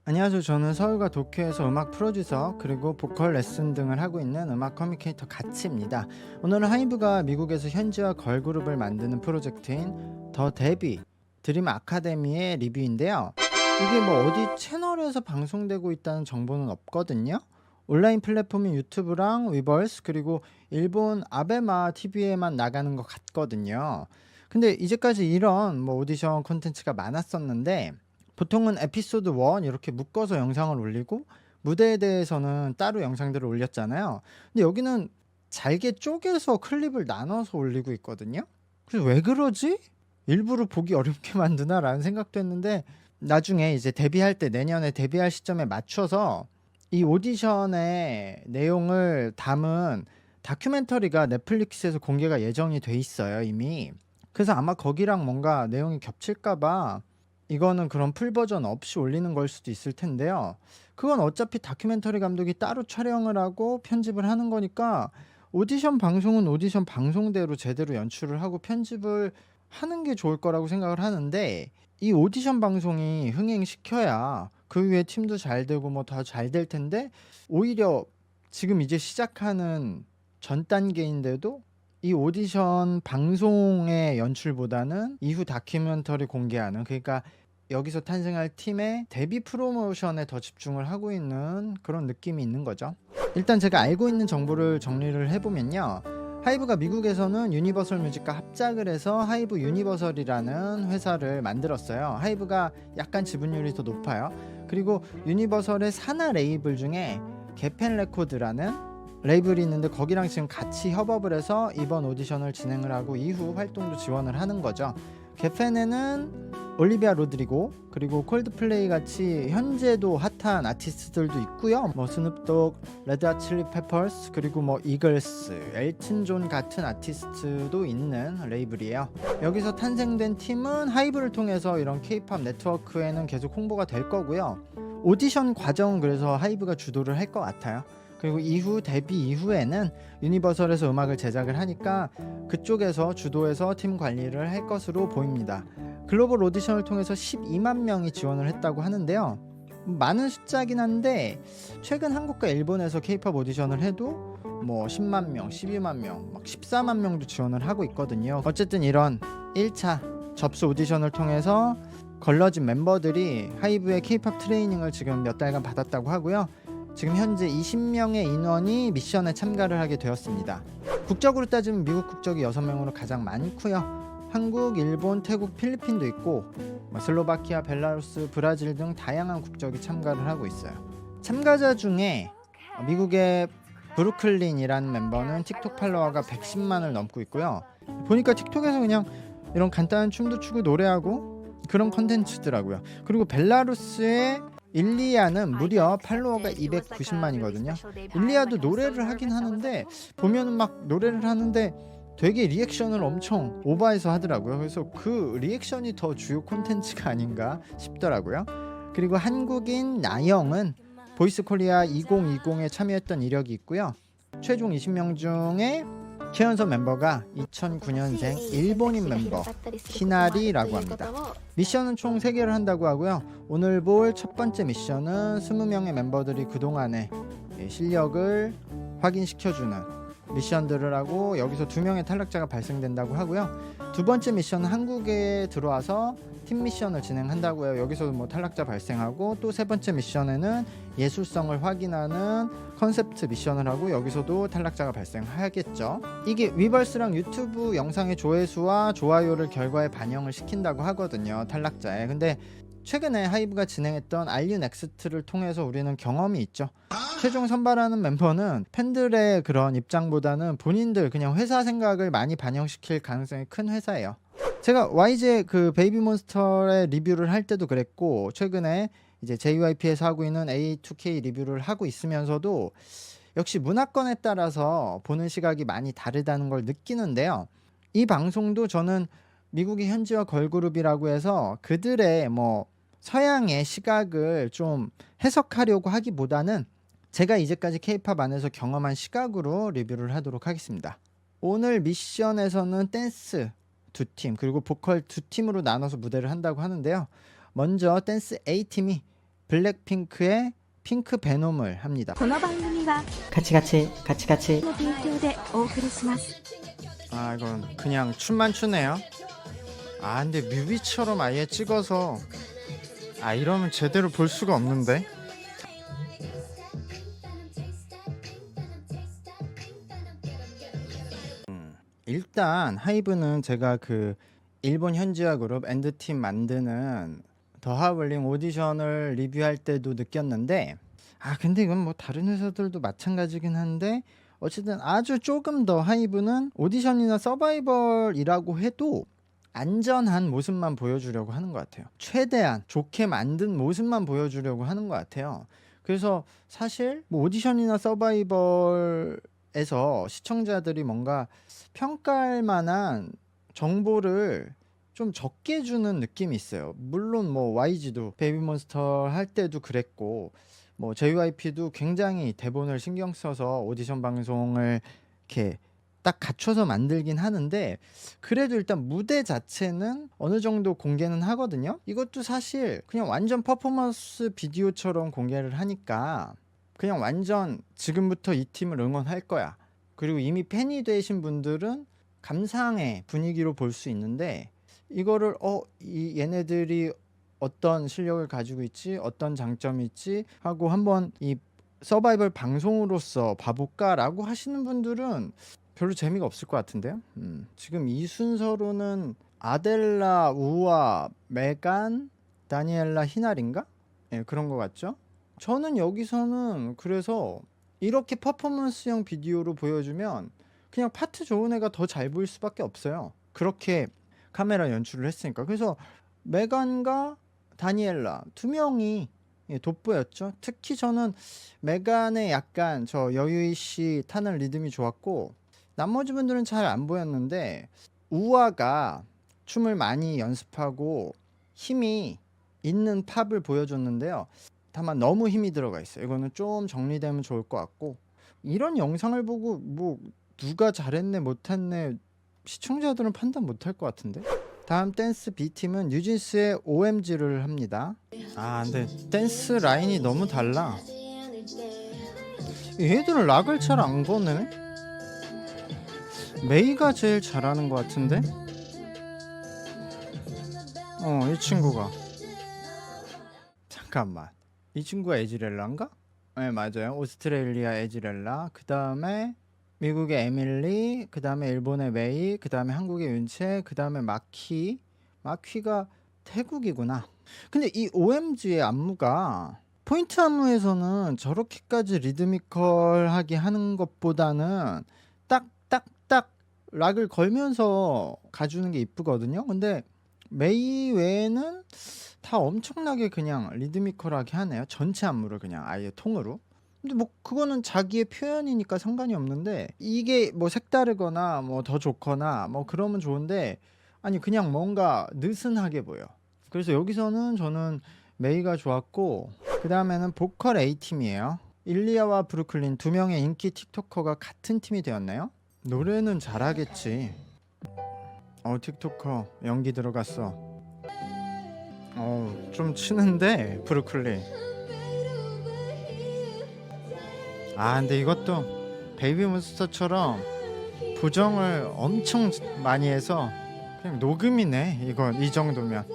안녕하세요. 저는 서울과 도쿄에서 음악 프로듀서 그리고 보컬 레슨 등을 하고 있는 음악 커뮤니케이터 가치입니다. 오늘은 하이브가 미국에서 현지화 걸그룹을 만드는 프로젝트인 더 데뷔 드림 아카데미의 리뷰인데요. 이게 뭐 어디 채널에서 방송되고 있다는 정보는 없거든요. 온라인 플랫폼인 유튜브랑 위버스 그리고 일본 아베마 TV에만 나가는 것 같거든요. 근데 이제까지 이런 뭐 오디션 콘텐츠가 많았었는데 보통은 에피소드 1 이렇게 묶어서 영상을 올리고 무대에 대해서는 따로 영상들을 올렸잖아요. 근데 여기는 잘게 쪼개서 클립을 나눠서 올리고 있거든요. 그래서 '왜 그러지? 일부러 보기 어렵게 만드나?'라는 생각도 했는데 나중에 이제 데뷔할 때 내년에 데뷔할 시점에 맞춰서 이 오디션의 내용을 담은 다큐멘터리가 넷플릭스에서 공개가 예정이 돼 있어요 이미. 그래서 아마 거기랑 뭔가 내용이 겹칠까 봐 이거는 그런 풀 버전 없이 올리는 걸 수도 있을 텐데요. 그건 어차피 다큐멘터리 감독이 따로 촬영을 하고 편집을 하는 거니까 오디션 방송은 오디션 방송대로 제대로 연출을 하고 편집을 하는 게 좋을 거라고 생각을 하는데 이 오디션 방송이 흥행시켜야 그 위에 팀도 잘 되고 뭐 더 잘 될 텐데 오히려 지금 이제 시작하는 전 단계인데도 이 오디션 방송의 연출보다는 이후 다큐멘터리 공개하는, 그러니까 여기서 탄생할 팀의 데뷔 프로모션에 더 집중을 하고 있는 그런 느낌이 있는 거죠. 일단 제가 알고 있는 정보를 정리를 해 보면요. 하이브가 미국에서는 유니버설 뮤직과 합작을 해서 하이브 유니버설이라는 회사를 만들었어요. 하이브가 약간 지분율이 더 높아요. 그리고 유니버설의 산하 레이블 중에 개펜 레코드라는 레이블이 있는데 거기랑 지금 같이 협업을 해서 이번 오디션을 진행을 하고 이후 활동도 지원을 하는 거죠. 개펜에는 올리비아 로드리고 그리고 콜드플레이 같이 현재도 핫한 아티스트들도 있고요. 뭐 스눕독, 레드핫 칠리 페퍼스 그리고 뭐 이글스, 엘튼 존 같은 아티스트도 있는 레이블이에요. 여기서 탄생된 팀은 하이브를 통해서 이런 케이팝 네트워크에는 계속 홍보가 될 거고요. 오디션 과정은 그래서 하이브가 주도를 할 것 같아요. 그리고 이후 데뷔 이후에는 유니버설에서 음악을 제작을 하니까 그쪽에서 주도해서 팀 관리를 할 것으로 보입니다. 글로벌 오디션을 통해서 12만 명이 지원을 했다고 하는데요. 많은 숫자긴 한데 최근 한국과 일본에서 케이팝 오디션을 해도 뭐 10만 명, 12만 명, 막 14만 명도 지원을 하고 있거든요. 어쨌든 이런 1차 접수 오디션을 통해서 걸러진 멤버들이 하이브의 케이팝 트레이닝을 지금 몇 달간 받았다고 하고요. 지금 현재 20명의 인원이 미션에 참가를 하게 되었습니다. 국적으로 따지면 미국 국적이 6명으로 가장 많고요. 한국, 일본, 태국, 필리핀도 있고 슬로바키아, 벨라루스, 브라질 등 다양한 국적이 참가를 하고 있어요. 참가자 중에 미국의 브루클린이라는 멤버는 틱톡 팔로워가 110만을 넘고 있고요. 보니까 틱톡에서 그냥 이런 간단한 춤도 추고 노래하고 그런 컨텐츠더라고요. 그리고 벨라루스의 일리아는 무려 팔로워가 290만이거든요. 일리아도 노래를 하긴 하는데 보면은 막 노래를 하는데 되게 리액션을 엄청 오버해서 하더라고요. 그래서 그 리액션이 더 주요 콘텐츠가 아닌가 싶더라고요. 그리고 한국인 나영은 보이스 코리아 2020에 참여했던 이력이 있고요. 최종 20명 중에 최연소 멤버가 2009년생 일본인 멤버 히나리라고 합니다. 미션은 총 3개를 한다고 하고요. 오늘 볼 첫 번째 미션은 20명의 멤버들이 그동안의 실력을 확인시켜주는 미션들을 하고 여기서 2명의 탈락자가 발생된다고 하고요. 두 번째 미션은 한국에 들어와서 팀 미션을 진행한다고 해요. 여기서도 뭐 탈락자 발생하고 또 세 번째 미션에는 예술성을 확인하는 컨셉트 미션을 하고 여기서도 탈락자가 발생하겠죠. 이게 위버스랑 유튜브 영상의 조회수와 좋아요를 결과에 반영을 시킨다고 하거든요. 탈락자에. 근데 최근에 하이브가 진행했던 알류 넥스트를 통해서 우리는 경험이 있죠. 최종 선발하는 멤버는 팬들의 그런 입장보다는 본인들 그냥 회사 생각을 많이 반영시킬 가능성이 큰 회사예요. 제가 YG 그 베이비몬스터의 리뷰를 할 때도 그랬고 최근에 이제 JYP에서 하고 있는 A2K 리뷰를 하고 있으면서도 역시 문화권에 따라서 보는 시각이 많이 다르다는 걸 느끼는데요. 이 방송도 저는 미국의 현지화 걸그룹이라고 해서 그들의 뭐 서양의 시각을 좀 해석하려고 하기보다는 제가 이제까지 케이팝 안에서 경험한 시각으로 리뷰를 하도록 하겠습니다. 오늘 미션에서는 댄스 2팀 그리고 보컬 2팀으로 나눠서 무대를 한다고 하는데요. 먼저 댄스 A팀이 블랙핑크의 핑크 베놈을 합니다. この番組は 같이 같이 같이 같이 の提供でお送りします。 아 이건 그냥 춤만 추네요. 아 근데 뮤비처럼 아예 찍어서 아 이러면 제대로 볼 수가 없는데. 일단 하이브는 제가 그 일본 현지화 그룹 엔드팀 만드는 더 하울링 오디션을 리뷰할 때도 느꼈는데 아 근데 이건 뭐 다른 회사들도 마찬가지긴 한데 어쨌든 아주 조금 더 하이브는 오디션이나 서바이벌이라고 해도 안전한 모습만 보여주려고 하는 것 같아요. 최대한 좋게 만든 모습만 보여주려고 하는 것 같아요. 그래서 사실 뭐 오디션이나 서바이벌에서 시청자들이 뭔가 평가할 만한 정보를 좀 적게 주는 느낌이 있어요. 물론 뭐 YG도 베이비몬스터 할 때도 그랬고 뭐 JYP도 굉장히 대본을 신경 써서 오디션 방송을 이렇게 딱 갖춰서 만들긴 하는데 그래도 일단 무대 자체는 어느 정도 공개는 하거든요. 이것도 사실 그냥 완전 퍼포먼스 비디오처럼 공개를 하니까 그냥 완전 지금부터 이 팀을 응원할 거야. 그리고 이미 팬이 되신 분들은 감상의 분위기로 볼 수 있는데 이거를 얘네들이 어떤 실력을 가지고 있지, 어떤 장점이 있지 하고 한번 이 서바이벌 방송으로서 봐볼까라고 하시는 분들은 별로 재미가 없을 것 같은데요. 지금 이 순서로는 아델라, 우아, 메간, 다니엘라, 히나린가? 예, 그런 것 같죠? 저는 여기서는 그래서 이렇게 퍼포먼스형 비디오로 보여주면 그냥 파트 좋은 애가 더 잘 보일 수밖에 없어요. 그렇게 카메라 연출을 했으니까. 그래서 메간과 다니엘라 두 명이 돋보였죠. 특히 저는 메간의 약간 저 여유이씨 타는 리듬이 좋았고 나머지 분들은 잘 안 보였는데 우아가 춤을 많이 연습하고 힘이 있는 팝을 보여줬는데요. 다만 너무 힘이 들어가 있어요. 이거는 좀 정리되면 좋을 것 같고 이런 영상을 보고 뭐 누가 잘했네 못했네 시청자들은 판단 못할 것 같은데. 다음 댄스 B팀은 뉴진스의 OMG를 합니다. 아 근데 댄스 라인이 너무 달라. 얘들은 락을 잘 안 거네. 메이가 제일 잘하는 것 같은데. 이 친구가 잠깐만 이 친구가 에지렐라인가? 네 맞아요. 오스트레일리아 에지렐라, 그 다음에 미국의 에밀리, 그 다음에 일본의 메이, 그 다음에 한국의 윤채, 그 다음에 마퀴가 태국이구나. 근데 이 OMG의 안무가 포인트 안무에서는 저렇게까지 리드미컬하게 하는 것보다는 딱딱딱 락을 걸면서 가주는 게 이쁘거든요. 근데 메이 외에는 다 엄청나게 그냥 리드미컬하게 하네요. 전체 안무를 그냥 아예 통으로. 근데 뭐 그거는 자기의 표현이니까 상관이 없는데 이게 뭐 색다르거나 뭐 더 좋거나 뭐 그러면 좋은데 아니 그냥 뭔가 느슨하게 보여. 그래서 여기서는 저는 메이가 좋았고 그 다음에는 보컬 A팀이에요. 일리아와 브루클린 두 명의 인기 틱토커가 같은 팀이 되었나요? 노래는 잘하겠지. 틱토커 연기 들어갔어. 좀 치는데 브루클린. 아 근데 이것도 베이비몬스터처럼 부정을 엄청 많이 해서 그냥 녹음이네. 이건 이 정도면.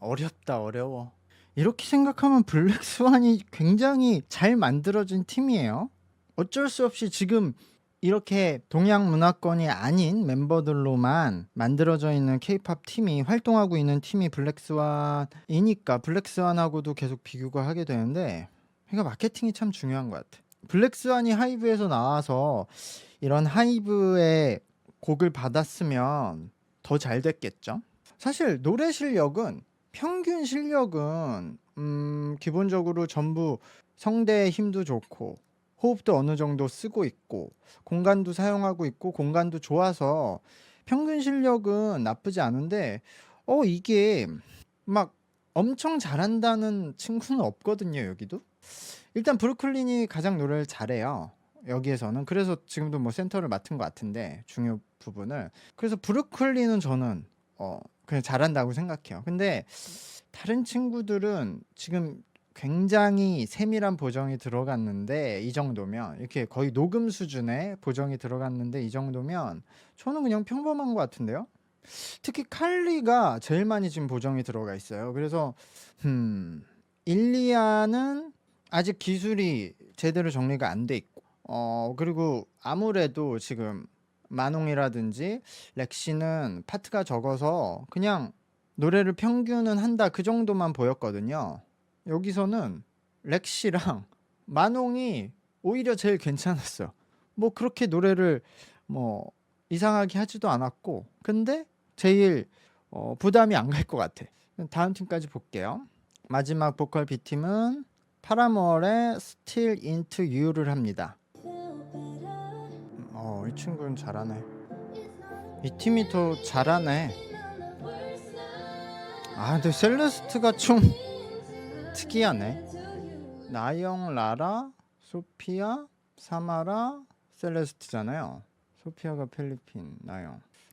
어렵다. 어려워. 이렇게 생각하면 블랙스완이 굉장히 잘 만들어진 팀이에요. 어쩔 수 없이 지금 이렇게 동양 문화권이 아닌 멤버들로만 만들어져 있는 K-팝 팀이 활동하고 있는 팀이 블랙스완이니까 블랙스완하고도 계속 비교가 하게 되는데 그러니까 마케팅이 참 중요한 것 같아. 블랙스완이 하이브에서 나와서 이런 하이브의 곡을 받았으면 더 잘 됐겠죠. 사실 노래 실력은 평균 실력은 기본적으로 전부 성대의 힘도 좋고 호흡도 어느 정도 쓰고 있고 공간도 사용하고 있고 공간도 좋아서 평균 실력은 나쁘지 않은데 이게 막 엄청 잘한다는 친구는 없거든요. 여기도 일단 브루클린이 가장 노래를 잘해요. 여기에서는 그래서 지금도 뭐 센터를 맡은 것 같은데 중요 부분을. 그래서 브루클린은 저는 그냥 잘한다고 생각해요. 근데 다른 친구들은 지금 굉장히 세밀한 보정이 들어갔는데 이 정도면 이렇게 거의 녹음 수준의 보정이 들어갔는데 이 정도면 저는 그냥 평범한 것 같은데요. 특히 칼리가 제일 많이 지금 보정이 들어가 있어요. 그래서 일리아는 아직 기술이 제대로 정리가 안 돼 있고 그리고 아무래도 지금 마농이라든지 렉시는 파트가 적어서 그냥 노래를 평균은 한다 그 정도만 보였거든요. 여기서는 렉시랑 마농이 오히려 제일 괜찮았어요. 뭐 그렇게 노래를 뭐 이상하게 하지도 않았고 근데 제일 부담이 안 갈 것 같아. 다음 팀까지 볼게요. 마지막 보컬 B팀은 파라몰의 Still Into You를 합니다. 이 친구는 잘하네. 이 팀이 더 잘하네. 근데 셀레스트가 좀 특이하네. 나영, 라라, 소피아, 사마라, 셀레스트잖아요. 소피아가 필리핀,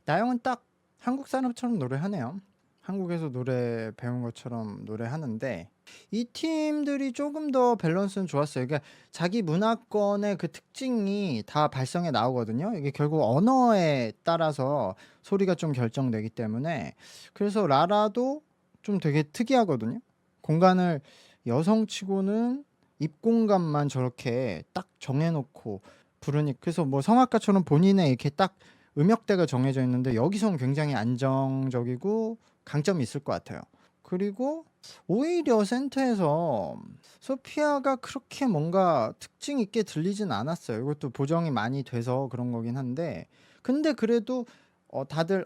나영은 딱 한국 사람처럼 노래하네요. 한국에서 노래 배운 것처럼 노래하는데 이 팀들이 조금 더 밸런스는 좋았어요. 그러니까 자기 문화권의 그 특징이 다 발성에 나오거든요. 이게 결국 언어에 따라서 소리가 좀 결정되기 때문에 그래서 라라도 좀 되게 특이하거든요. 공간을 여성치고는 입 공간만 저렇게 딱 정해놓고 부르니 그래서 뭐 성악가처럼 본인의 이렇게 딱 음역대가 정해져 있는데 여기서는 굉장히 안정적이고 강점이 있을 것 같아요. 그리고 오히려 센터에서 소피아가 그렇게 뭔가 특징 있게 들리진 않았어요. 이것도 보정이 많이 돼서 그런 거긴 한데 근데 그래도 다들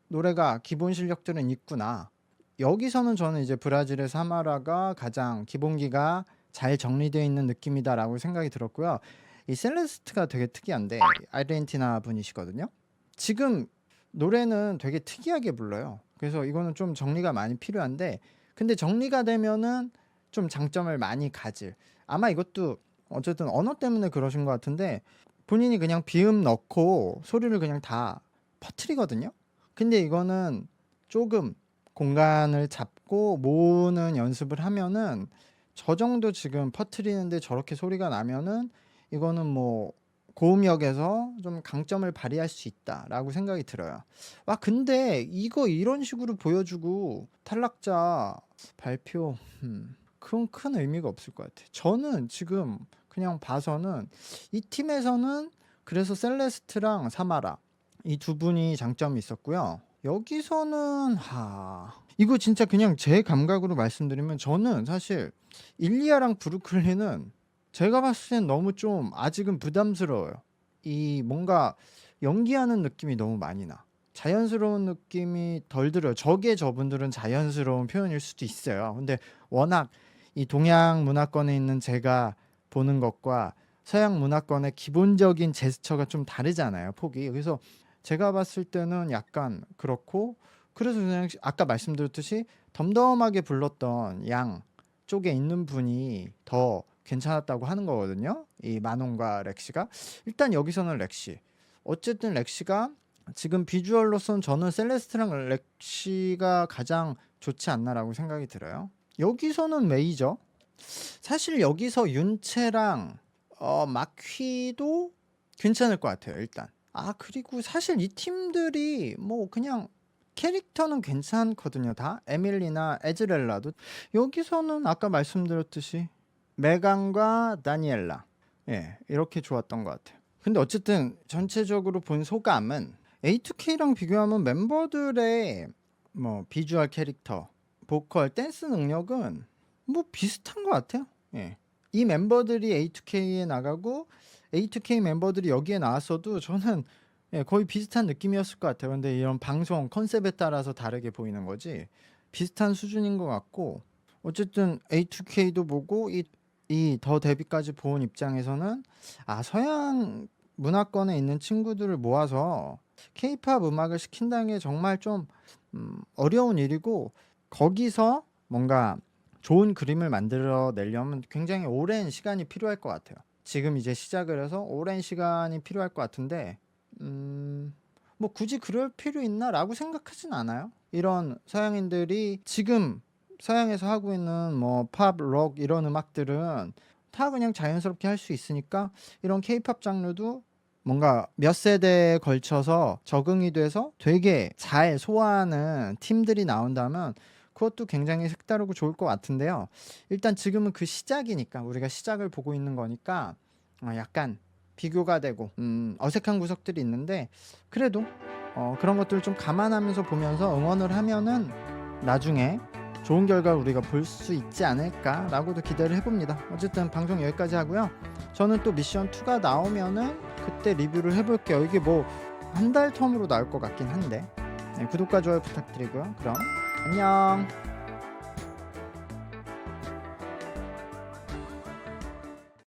노래가 기본 실력들은 있구나. 여기서는 저는 이제 브라질의 사마라가 가장 기본기가 잘 정리되어 있는 느낌이다라고 생각이 들었고요. 이 셀레스트가 되게 특이한데 아르헨티나 분이시거든요. 지금 노래는 되게 특이하게 불러요. 그래서 이거는 좀 정리가 많이 필요한데 근데 정리가 되면은 좀 장점을 많이 가질 아마 이것도 어쨌든 언어 때문에 그러신 것 같은데 본인이 그냥 비음 넣고 소리를 그냥 다 퍼뜨리거든요. 근데 이거는 조금 공간을 잡고 모으는 연습을 하면은 저 정도 지금 퍼뜨리는데 저렇게 소리가 나면은 이거는 뭐 고음역에서 좀 강점을 발휘할 수 있다라고 생각이 들어요. 근데 이거 이런 식으로 보여주고 탈락자 발표 그건 큰 의미가 없을 것 같아요. 저는 지금 그냥 봐서는 이 팀에서는 그래서 셀레스트랑 사마라 이 두 분이 장점이 있었고요. 여기서는 이거 진짜 그냥 제 감각으로 말씀드리면 저는 사실 일리아랑 브루클린은 제가 봤을 땐 너무 좀 아직은 부담스러워요. 이 뭔가 연기하는 느낌이 너무 많이 나. 자연스러운 느낌이 덜 들어요. 저분들은 자연스러운 표현일 수도 있어요. 근데 워낙 이 동양 문화권에 있는 제가 보는 것과 서양 문화권의 기본적인 제스처가 좀 다르잖아요. 폭이. 그래서 제가 봤을 때는 약간 그렇고 그래서 그냥 아까 말씀드렸듯이 덤덤하게 불렀던 양 쪽에 있는 분이 더 괜찮았다고 하는 거거든요. 이 마논과 렉시가 일단 여기서는 렉시 어쨌든 렉시가 지금 비주얼로선 저는 셀레스트랑 렉시가 가장 좋지 않나라고 생각이 들어요. 여기서는 메이저 사실 여기서 윤채랑 마퀴도 괜찮을 것 같아요. 일단 그리고 사실 이 팀들이 뭐 그냥 캐릭터는 괜찮거든요. 다 에밀리나 에즈렐라도 여기서는 아까 말씀드렸듯이 메간과 다니엘라 이렇게 좋았던 것 같아요. 근데 어쨌든 전체적으로 본 소감은 A2K랑 비교하면 멤버들의 뭐 비주얼 캐릭터, 보컬, 댄스 능력은 뭐 비슷한 것 같아요. 이 멤버들이 A2K에 나가고 A2K 멤버들이 여기에 나왔어도 저는 거의 비슷한 느낌이었을 것 같아요. 근데 이런 방송 컨셉에 따라서 다르게 보이는 거지 비슷한 수준인 것 같고 어쨌든 A2K도 보고 이 더 데뷔까지 본 입장에서는 서양 문화권에 있는 친구들을 모아서 K-팝 음악을 시킨다는 게 정말 좀 어려운 일이고 거기서 뭔가 좋은 그림을 만들어내려면 굉장히 오랜 시간이 필요할 것 같아요. 지금 이제 시작을 해서 오랜 시간이 필요할 것 같은데 뭐 굳이 그럴 필요 있나라고 생각하진 않아요. 이런 서양인들이 지금 서양에서 하고 있는 뭐 팝, 록 이런 음악들은 다 그냥 자연스럽게 할 수 있으니까 이런 케이팝 장르도 뭔가 몇 세대에 걸쳐서 적응이 돼서 되게 잘 소화하는 팀들이 나온다면 그것도 굉장히 색다르고 좋을 것 같은데요. 일단 지금은 그 시작이니까 우리가 시작을 보고 있는 거니까 약간 비교가 되고 어색한 구석들이 있는데 그래도 그런 것들을 좀 감안하면서 보면서 응원을 하면은 나중에 좋은 결과 우리가 볼 수 있지 않을까라고도 기대를 해봅니다. 어쨌든 방송 여기까지 하고요. 저는 또 미션 2가 나오면은 그때 리뷰를 해볼게요. 이게 뭐 한 달 텀으로 나올 것 같긴 한데 구독과 좋아요 부탁드리고요. 그럼 안녕.